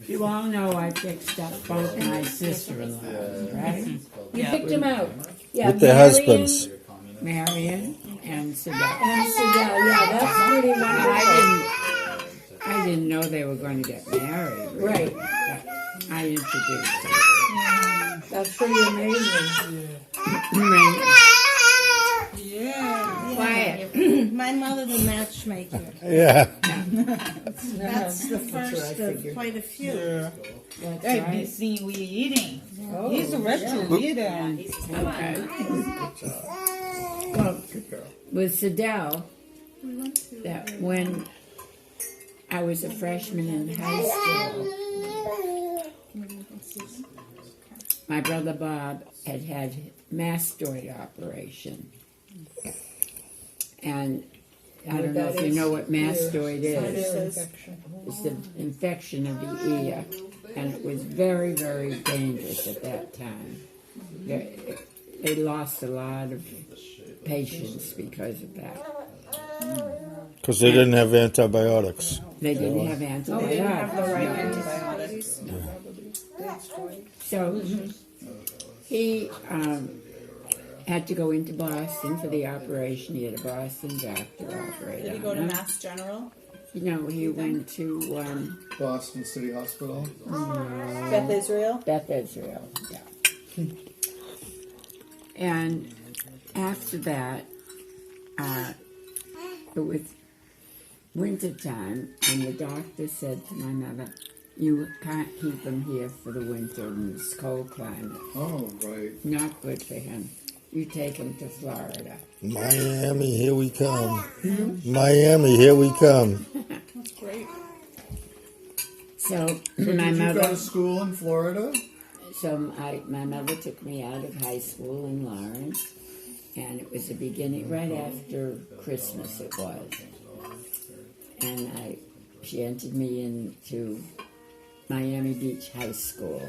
You all know I fixed up both my sister-in-laws, right? You picked them out. Yeah, With their Marion husbands. Marion and Sydel. And Sydel. Yeah, that's pretty wonderful. I didn't know they were going to get married. Really. Right. But I introduced them. That's pretty amazing. Yeah. Quiet. My mother, the matchmaker. Yeah. That's the first of quite a few. That's Hey, right. see, we eating. Oh, He's a restaurant leader. Okay. Well, with Sydel, that when I was a freshman in high school, my brother Bob had mastoid operation. And I don't know if you know what mastoid is. It's the infection of the ear. And it was very, very dangerous at that time. They lost a lot of patients because of that. Because they didn't have antibiotics. They didn't have antibiotics. So he had to go into Boston for the operation. He had a Boston doctor operate Did he on go to him. Mass General? No, he went to Boston City Hospital. Beth Israel? Beth Israel. Yeah. And after that, it was winter time, and the doctor said to my mother, "You can't keep him here for the winter in this cold climate. Oh, right. Not good for him. You take him to Florida." Miami, here we come. Miami, here we come. That's great. So Did my you go mother, to school in Florida? my mother took me out of high school in Lawrence, and it was the beginning right after Christmas. It was, and she entered me into Miami Beach High School,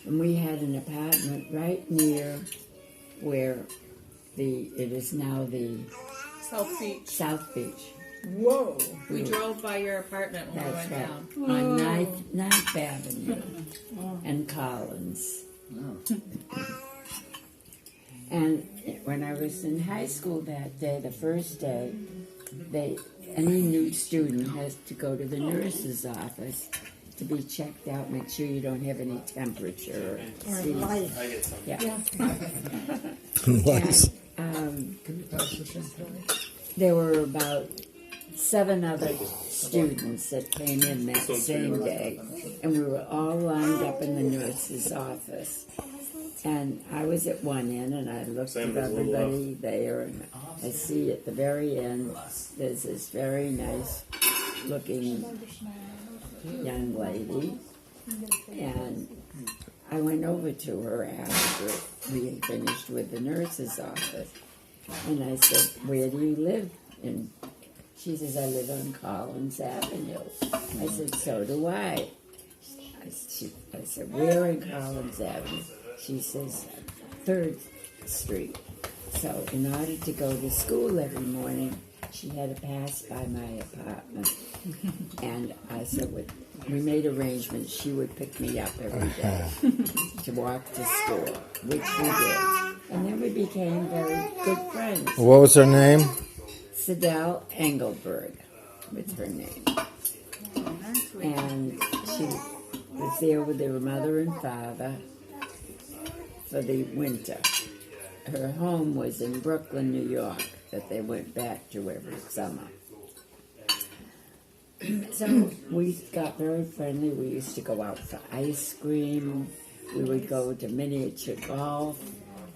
and we had an apartment right near where it is now the South Beach. South Beach. Whoa. We drove by your apartment when we That's went right. down. On Ninth Avenue and Collins. And when I was in high school that day, the first day, any new student has to go to the nurse's office to be checked out, make sure you don't have any temperature or disease. Yeah. Nice. And, there were about 7 other students that came in that same day, and we were all lined up in the nurse's office. And I was at one end, and I looked at everybody there, and I see at the very end, there's this very nice-looking young lady, and I went over to her after we had finished with the nurse's office, and I said, "Where do you live?" And she says, "I live on Collins Avenue." I said, "So do I." I said, "Where in Collins Avenue?" She says, 3rd Street. So in order to go to school every morning, she had to pass by my apartment. And I said, we made arrangements. She would pick me up every day to walk to school, which we did. And then we became very good friends. What was her name? Sydel Engelberg was her name. And she was there with her mother and father for the winter. Her home was in Brooklyn, New York, that they went back to every summer. So we got very friendly. We used to go out for ice cream. We would go to miniature golf.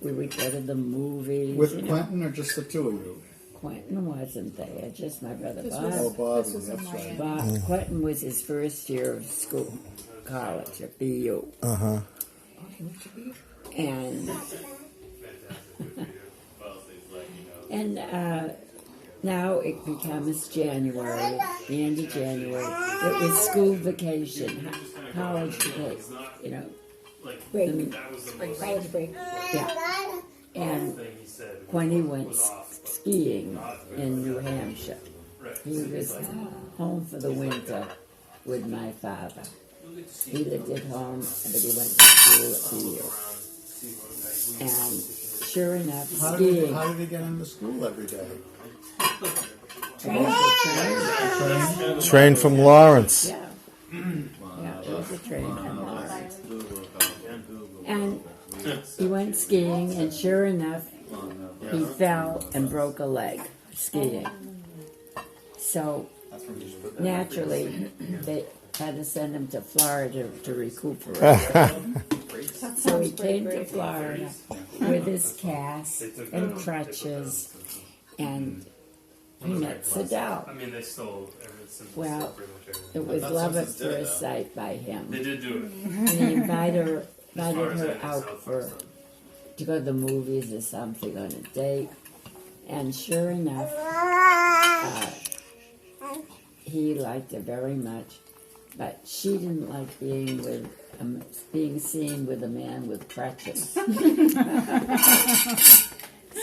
We would go to the movies. With Quentin or just the two of you? Quentin wasn't there, just my brother Oh, Bob. Bobby, that's right. Quentin was his first year of school, college at BU. Uh-huh. And now it becomes January, the end of January. It was school vacation, college vacation, you know. Break. College break. Yeah. And when he went skiing in New Hampshire, he was home for the winter. with my father. He lived at home, but he went to school here. And sure enough, How skiing. did he get into school every day? Train from Lawrence. Yeah. Yeah, it was a train from Lawrence. And he went skiing, and sure enough, he fell and broke a leg skiing. So naturally, they had to send him to Florida to recuperate. So he came to Florida with his cast and crutches, and he met Sydel. I mean, they stole everything. Well, it was love at first sight by him. They did do it. And he invited her out to go to the movies or something on a date. And sure enough, he liked her very much, but she didn't like being seen with a man with crutches.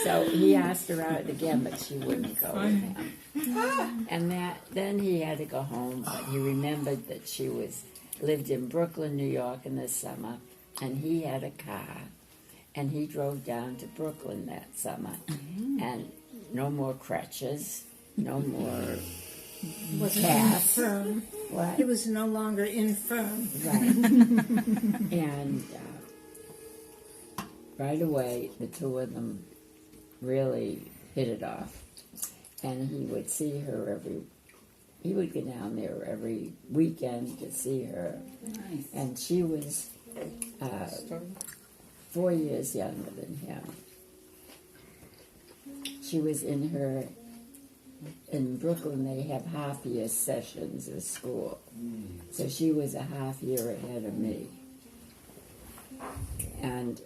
So he asked her out again, but she wouldn't go with him. And then he had to go home, but he remembered that she lived in Brooklyn, New York in the summer, and he had a car, and he drove down to Brooklyn that summer, and no more crutches, no more Wasn't cast. infirm. What? He was no longer infirm. Right. And right away, the two of them really hit it off. And he would see her he would go down there every weekend to see her. Nice. And she was 4 years younger than him. She was in Brooklyn, they have half-year sessions of school. So she was a half year ahead of me. And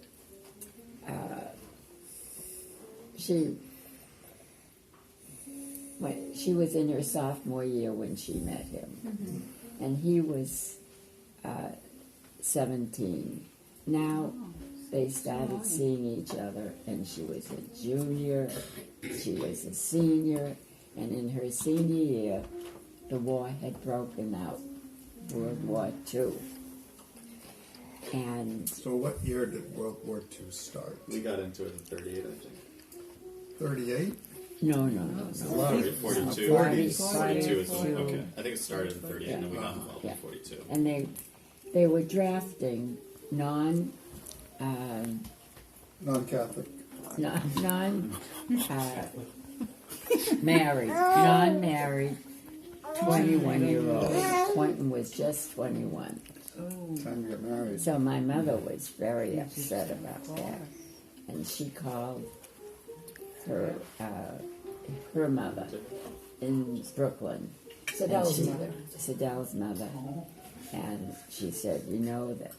she was in her sophomore year when she met him. And he was 17. Now they started seeing each other, and she was a junior, she was a senior, and in her senior year, the war had broken out, World War II. And So what year did World War II start? We got into it in 38, I think. 38? no. 42. 40. is the one. Okay. I think it started in 38 and then we got involved in 42. And they were drafting Non-Catholic. non-married 21-year-old. Quentin was just 21. Time to get married. So my mother was very upset about that. And she called her mother in Brooklyn. Sydell's mother. And she said, you know that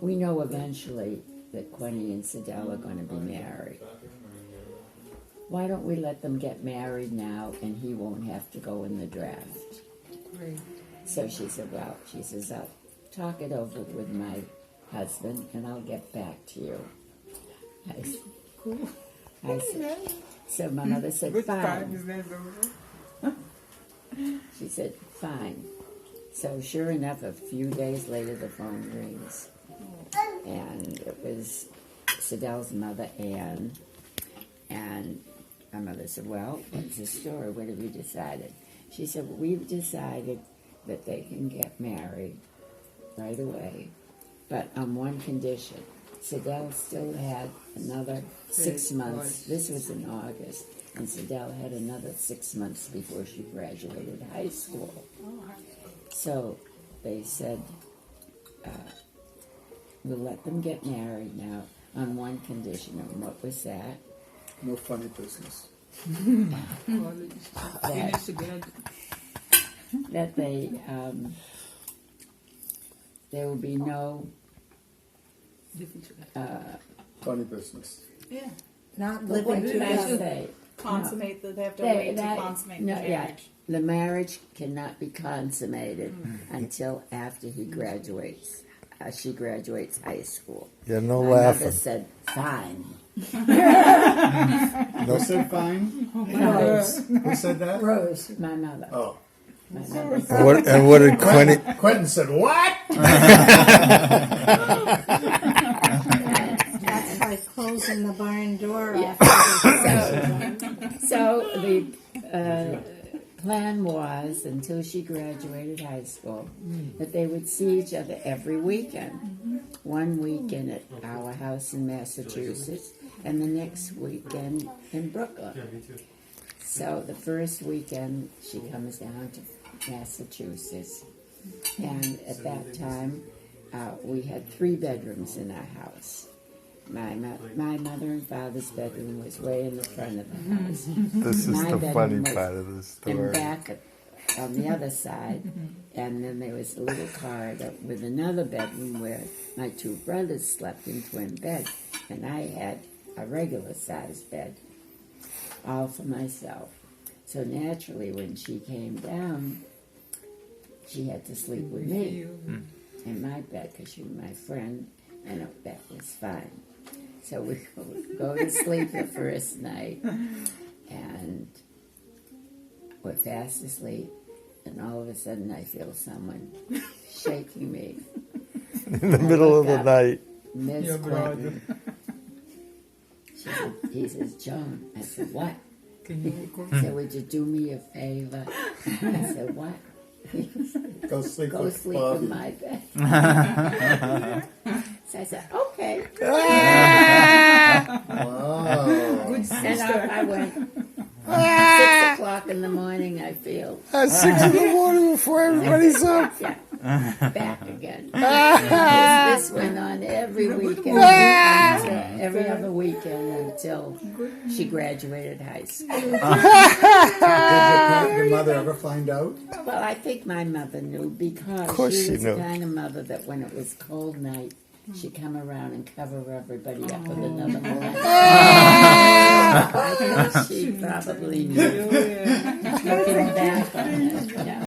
we know eventually that Quentin and Sydel are going to be married. Why don't we let them get married now and he won't have to go in the draft? So she said, well, I'll talk it over with my husband and I'll get back to you. I said, so my mother said, fine. She said, fine. So sure enough, a few days later, the phone rings. And it was Sydel's mother, Ann. And my mother said, well, what's the story? What have you decided? She said, well, we've decided that they can get married right away, but on one condition. Sydel still had another 6 months. This was in August. And Sydel had another 6 months before she graduated high school. So they said, we'll let them get married now on one condition. And what was that? No funny business. That there will be no Funny business. Yeah. Not what living did I together. say? Consummate they have to wait to consummate the marriage. Yeah, the marriage cannot be consummated until after he graduates. She graduates high school. Yeah, no My laughing. mother said, fine. Who said fine? Rose. Who said that? Rose. My mother. Oh. My mother said, And what did Quentin? Quentin said, "What?" That's like closing the barn door Yeah. after so the plan was, until she graduated high school, that they would see each other every weekend. One weekend at our house in Massachusetts, and the next weekend in Brooklyn. Yeah, me too. So the first weekend she comes down to Massachusetts, and at that time we had 3 bedrooms in our house. My mother and father's bedroom was way in the front of the house. This is My the bedroom funny was part of the in story. back on the other side, and then there was a little corridor with another bedroom where my 2 brothers slept in twin beds, and I had a regular sized bed, all for myself. So naturally, when she came down, she had to sleep with me in my bed because she was my friend, and that was fine. So we would go to sleep the first night, and we're fast asleep, and all of a sudden I feel someone shaking me. In the middle of the night. Miss Quentin. He says, "Joan." I said, "What?" He said, "Would you do me a favor?" I said, "What?" He said, Go sleep "Go with sleep Bobby. in my bed." So I said, "Okay." Wow. And off I went. 6 o'clock in the morning, I feel. At 6 in the morning before everybody's up. Yeah, back again. This went on every weekend, every other weekend until she graduated high school. Did your mother ever find out? Well, I think my mother knew because course she she was knew. the kind of mother that when it was cold night, she'd come around and cover everybody up with another blanket. I think she probably knew. Looking back on it, yeah.